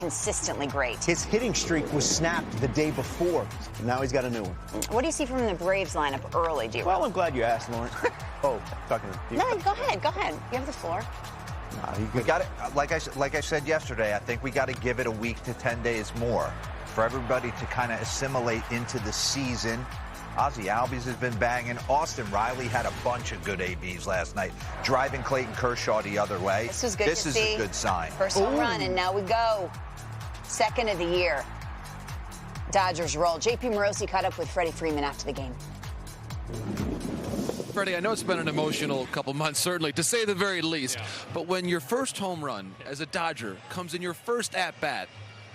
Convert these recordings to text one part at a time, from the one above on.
consistently great. His hitting streak was snapped the day before. Now he's got a new one. What do you see from the Braves lineup early, DeRosa? Well, I'm glad you asked, Lauren. Oh, talking to you. No, go ahead. Go ahead. You have the floor. We got it. Like I said yesterday, I think we got to give it a week to 10 days more for everybody to kind of assimilate into the season. Ozzie Albies has been banging. Austin Riley had a bunch of good ABs last night, driving Clayton Kershaw the other way. This was good to see. This is a good sign. First home run, and now we go. Second of the year. Dodgers roll. JP Morosi caught up with Freddie Freeman after the game. Freddie, I know it's been an emotional couple months, certainly, to say the very least. Yeah. But when your first home run as a Dodger comes in your first at-bat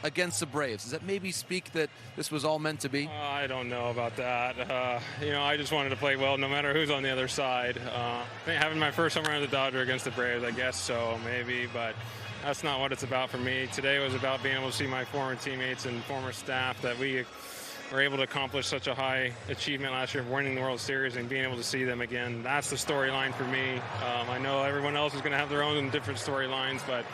against the Braves, does that maybe speak that this was all meant to be? I don't know about that. I just wanted to play well no matter who's on the other side. I think having my first home run as a Dodger against the Braves, I guess so, maybe, but that's not what it's about for me. Today was about being able to see my former teammates and former staff that we were able to accomplish such a high achievement last year of winning the World Series and being able to see them again. That's the storyline for me. I know everyone else is going to have their own different storylines, but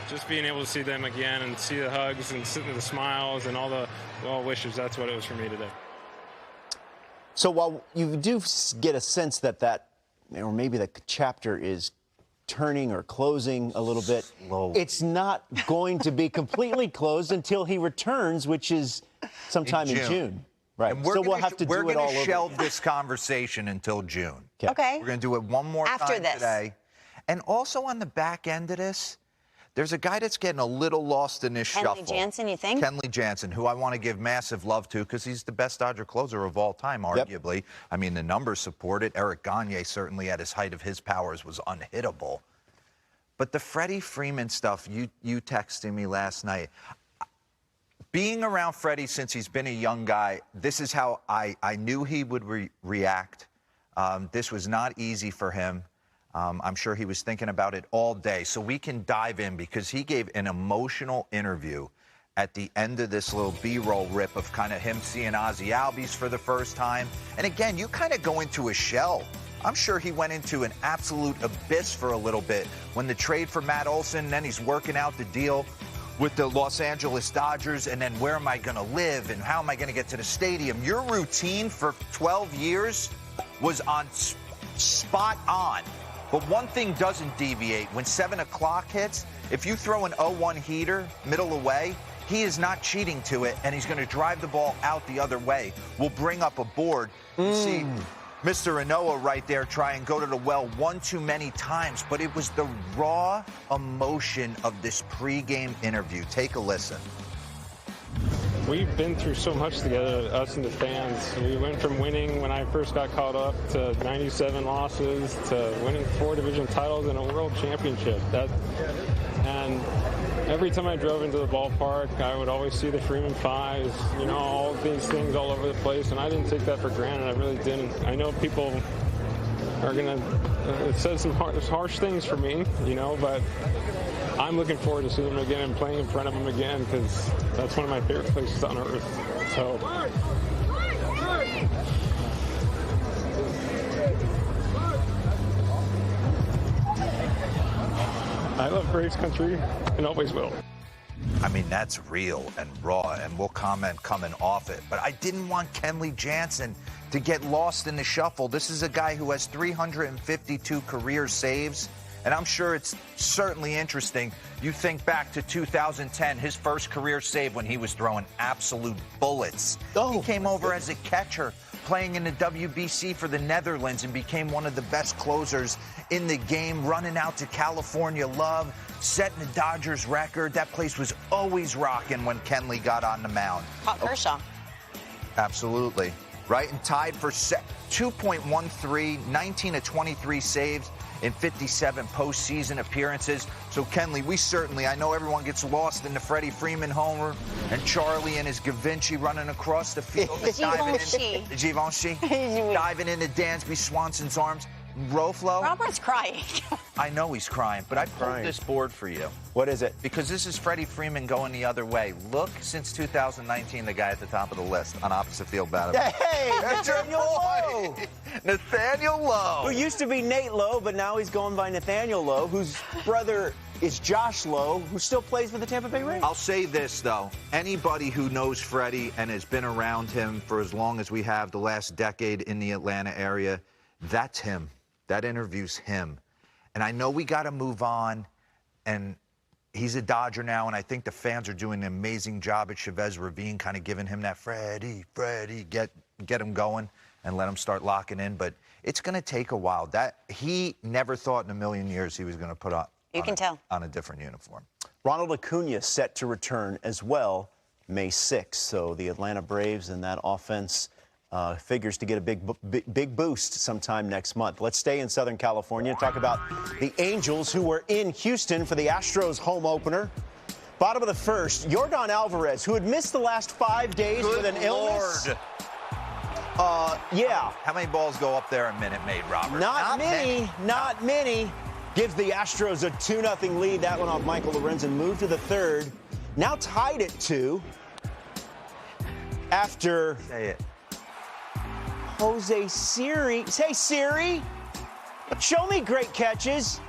just being able to see them again and see the hugs and the smiles and all the well wishes, that's what it was for me today. So while you do get a sense that or maybe the chapter is turning or closing a little bit, it's not going to be completely closed until he returns, which is sometime in June. Right. And so we'll have to do it all over. We're going to shelve this conversation until June. Okay. We're going to do it one more time today. And also on the back end of this, there's a guy that's getting a little lost in this shuffle. Kenley Jansen, you think? Kenley Jansen, who I want to give massive love to because he's the best Dodger closer of all time, arguably. Yep. I mean, the numbers support it. Eric Gagne, certainly at his height of his powers, was unhittable. But the Freddie Freeman stuff, you texted me last night. Being around Freddie since he's been a young guy, this is how I knew he would react. This was not easy for him. I'm sure he was thinking about it all day. So we can dive in because he gave an emotional interview at the end of this little B-roll rip of kind of him seeing Ozzie Albies for the first time. And again, you kind of go into a shell. I'm sure he went into an absolute abyss for a little bit when the trade for Matt Olson, and then he's working out the deal with the Los Angeles Dodgers, and then where am I going to live and how am I going to get to the stadium? Your routine for 12 years was on spot on. But one thing doesn't deviate. When 7 o'clock hits, if you throw an 0-1 heater middle away, he is not cheating to it, and he's going to drive the ball out the other way. We'll bring up a board. You see Mr. Anoa right there try and go to the well one too many times, but it was the raw emotion of this pregame interview. Take a listen. We've been through so much together, us and the fans. We went from winning when I first got called up to 97 losses to winning 4 division titles and a world championship. And every time I drove into the ballpark, I would always see the Freeman Fives, all of these things all over the place, and I didn't take that for granted. I really didn't. I know people are going to say some harsh things for me, but I'm looking forward to seeing him again and playing in front of him again because that's one of my favorite places on earth. So I love Braves country and always will. I mean, that's real and raw, and we'll comment coming off it. But I didn't want Kenley Jansen to get lost in the shuffle. This is a guy who has 352 career saves. And I'm sure it's certainly interesting. You think back to 2010, his first career save when he was throwing absolute bullets. He came over as a catcher, playing in the WBC for the Netherlands, and became one of the best closers in the game, running out to California Love, setting the Dodgers record. That place was always rocking when Kenley got on the mound. Kershaw. Absolutely. Right, and tied for 2.13, 19 of 23 saves in 57 postseason appearances. So, Kenley, I know everyone gets lost in the Freddie Freeman homer and Charlie and his Givenchy running across the field. Givenchy. Diving into Dansby Swanson's arms. Roflo. Robert's crying. I know he's crying, but I pulled this board for you. What is it? Because this is Freddie Freeman going the other way. Look, since 2019, the guy at the top of the list on opposite field batting. Hey, Nathaniel Lowe. Nathaniel Lowe. Who used to be Nate Lowe, but now he's going by Nathaniel Lowe, whose brother is Josh Lowe, who still plays for the Tampa Bay Rays. I'll say this, though. Anybody who knows Freddie and has been around him for as long as we have, the last decade in the Atlanta area, that's him. That interview's him. And I know we got to move on, and he's a Dodger now, and I think the fans are doing an amazing job at Chavez Ravine, kind of giving him that Freddie, get him going and let him start locking in. But it's going to take a while. That he never thought in a million years he was going to put on a different uniform. Ronald Acuna set to return as well May 6th. So the Atlanta Braves and that offense figures to get a big boost sometime next month. Let's stay in Southern California and talk about the Angels, who were in Houston for the Astros home opener. Bottom of the first, Yordan Alvarez, who had missed the last 5 days with an illness. Yeah. How many balls go up there a minute, Maid Robert? Not many. Gives the Astros a 2-0 lead. That one off Michael Lorenzen. Moved to the third. Now tied at 2. After Jose Siri. Say, Siri, show me great catches.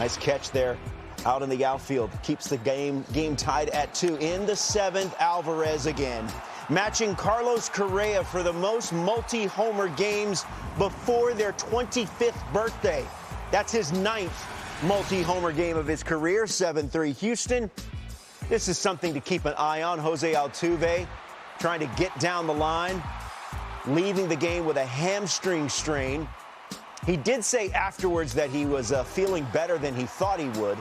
Nice catch there out in the outfield. Keeps the game tied at 2. In the 7th, Alvarez again, matching Carlos Correa for the most multi-homer games before their 25th birthday. That's his 9th multi-homer game of his career. 7-3 Houston. This is something to keep an eye on. Jose Altuve trying to get down the line, leaving the game with a hamstring strain. He did say afterwards that he was feeling better than he thought he would.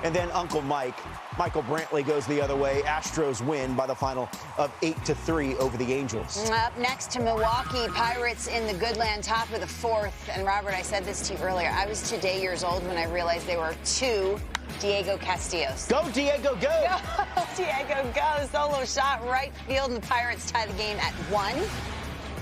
And then Uncle Michael Brantley goes the other way. Astros win by the final of 8-3 over the Angels. Up next to Milwaukee, Pirates in the Goodland, top of the 4th. And Robert, I said this to you earlier. I was 2 years old when I realized there were 2 Diego Castillos. Go, Diego, go! Go, Diego, go! Solo shot, right field, and the Pirates tie the game at 1.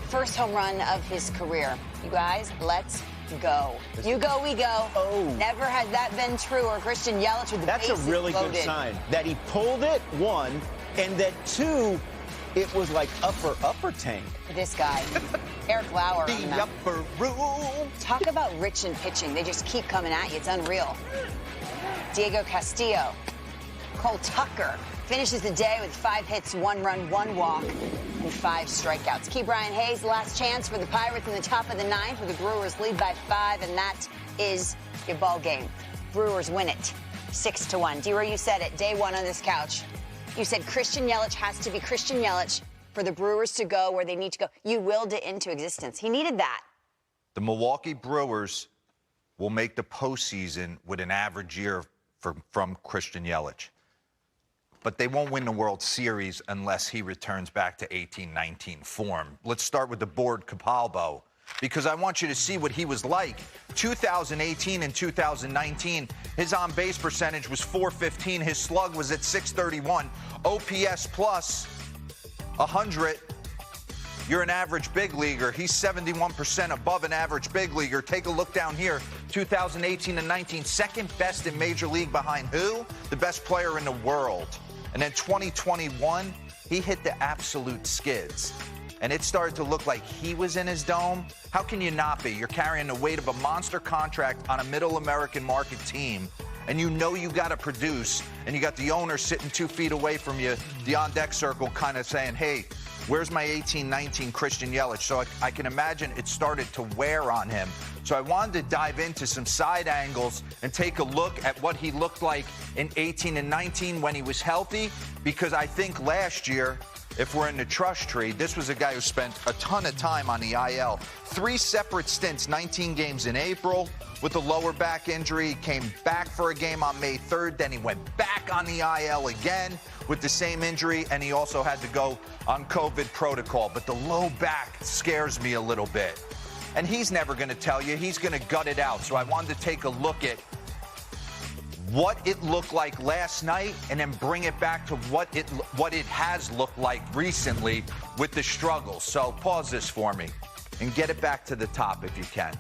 First home run of his career. You guys, let's go. You go, we go. Oh. Never has that been true. Or Christian Yelich with the bases That's a really loaded. good sign. That he pulled it, 1, and that 2, it was like upper tank. This guy, Eric Lauer. The upper room. Talk about rich in pitching. They just keep coming at you. It's unreal. Diego Castillo. Cole Tucker finishes the day with 5 hits, 1 run, 1 walk, and 5 strikeouts. Key Brian Hayes, last chance for the Pirates in the top of the 9th, where the Brewers lead by 5, and that is your ball game. Brewers win it 6-1. D-Row, you said it day 1 on this couch. You said Christian Yelich has to be Christian Yelich for the Brewers to go where they need to go. You willed it into existence. He needed that. The Milwaukee Brewers will make the postseason with an average year from Christian Yelich. But they won't win the World Series unless he returns back to 18-19 form. Let's start with the board Capalbo, because I want you to see what he was like. 2018 and 2019, his on-base percentage was .415. His slug was at .631. OPS plus 100. You're an average big leaguer. He's 71% above an average big leaguer. Take a look down here. 2018 and 19, second best in Major League behind who? The best player in the world. And then 2021, he hit the absolute skids. And it started to look like he was in his dome. How can you not be? You're carrying the weight of a monster contract on a middle American market team, and you know you got to produce, and you got the owner sitting 2 feet away from you, the on-deck circle kind of saying, hey, where's my 18-19 Christian Yelich? So I can imagine it started to wear on him. So I wanted to dive into some side angles and take a look at what he looked like in 18 and 19 when he was healthy, because I think last year, if we're in the trust tree, this was a guy who spent a ton of time on the IL. 3 separate stints, 19 games in April with a lower back injury. He came back for a game on May 3rd. Then he went back on the IL again with the same injury, and he also had to go on COVID protocol. But the low back scares me a little bit. And he's never going to tell you. He's going to gut it out. So I wanted to take a look at what it looked like last night and then bring it back to what it has looked like recently with the struggles. So pause this for me and get it back to the top if you can.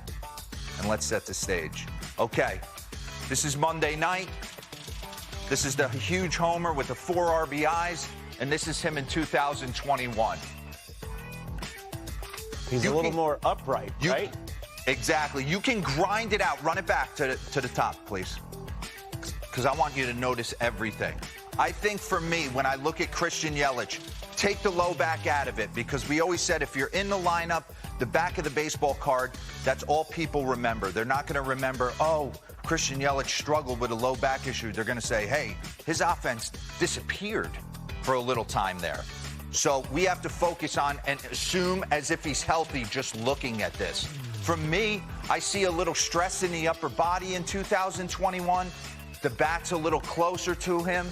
And let's set the stage. Okay, this is Monday night. This is the huge homer with the 4 RBIs, and this is him in 2021. He's a little more upright, right? Exactly. You can grind it out. Run it back to the top, please. because I want you to notice everything. I think for me, when I look at Christian Yelich, take the low back out of it, because we always said if you're in the lineup, the back of the baseball card, that's all people remember. They're not going to remember, oh, Christian Yelich struggled with a low back issue. They're going to say, hey, his offense disappeared for a little time there. So we have to focus on and assume as if he's healthy just looking at this. For me, I see a little stress in the upper body in 2021. The bat's a little closer to him.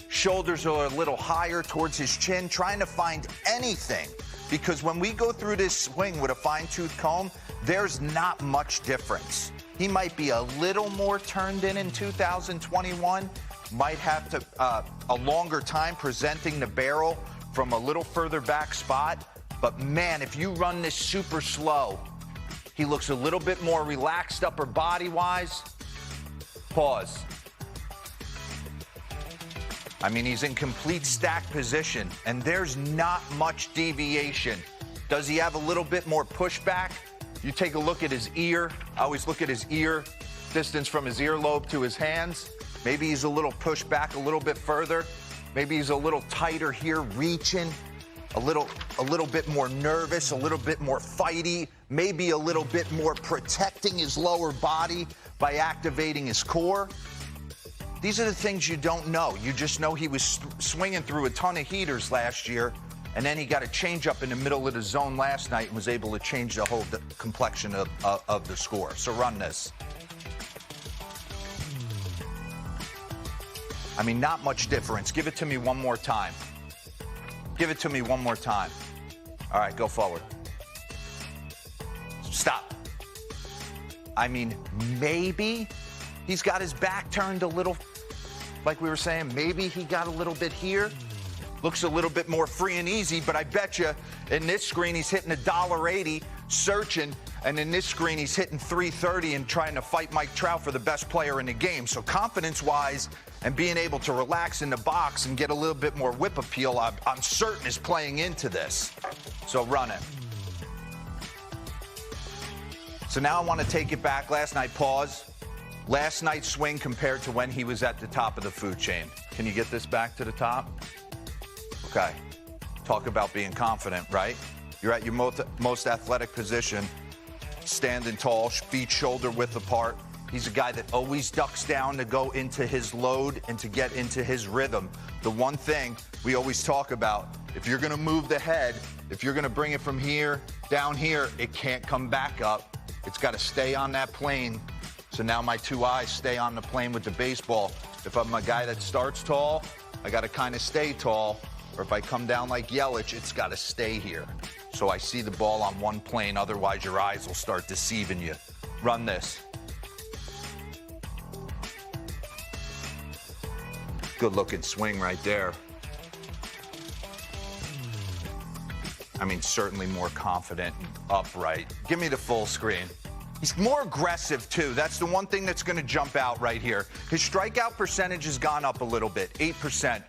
Shoulders are a little higher towards his chin, trying to find anything. Because when we go through this swing with a fine-tooth comb, there's not much difference. He might be a little more turned in 2021, might have to a longer time presenting the barrel from a little further back spot. But man, if you run this super slow, he looks a little bit more relaxed upper body-wise. Pause. I mean, he's in complete stack position, and there's not much deviation. Does he have a little bit more pushback? You take a look at his ear. I always look at his ear, distance from his earlobe to his hands. Maybe he's a little pushed back a little bit further. Maybe he's a little tighter here, reaching, a little bit more nervous, a little bit more fighty, maybe a little bit more protecting his lower body by activating his core. These are the things you don't know. You just know he was swinging through a ton of heaters last year, and then he got a changeup in the middle of the zone last night and was able to change the whole complexion of the score. So run this. I mean, not much difference. Give it to me one more time. Give it to me one more time. All right, go forward. Stop. I mean, maybe he's got his back turned a little, like we were saying, maybe he got a little bit here. Looks a little bit more free and easy, but I bet you in this screen he's hitting $1.80, searching, and in this screen he's hitting $3.30 and trying to fight Mike Trout for the best player in the game. So confidence-wise and being able to relax in the box and get a little bit more whip appeal, I'm certain is playing into this. So run it. So now I want to take it back. Last night, pause. Last night's swing compared to when he was at the top of the food chain. Can you get this back to the top? Okay. Talk about being confident, right? You're at your most athletic position, standing tall, feet shoulder width apart. He's a guy that always ducks down to go into his load and to get into his rhythm. The one thing we always talk about, if you're going to move the head, if you're going to bring it from here down here, it can't come back up. It's got to stay on that plane. So now my two eyes stay on the plane with the baseball. If I'm a guy that starts tall, I got to kind of stay tall. Or if I come down like Yelich, it's got to stay here. So I see the ball on one plane, otherwise your eyes will start deceiving you. Run this. Good looking swing right there. I mean, certainly more confident and upright. Give me the full screen. He's more aggressive, too. That's the one thing that's going to jump out right here. His strikeout percentage has gone up a little bit, 8%.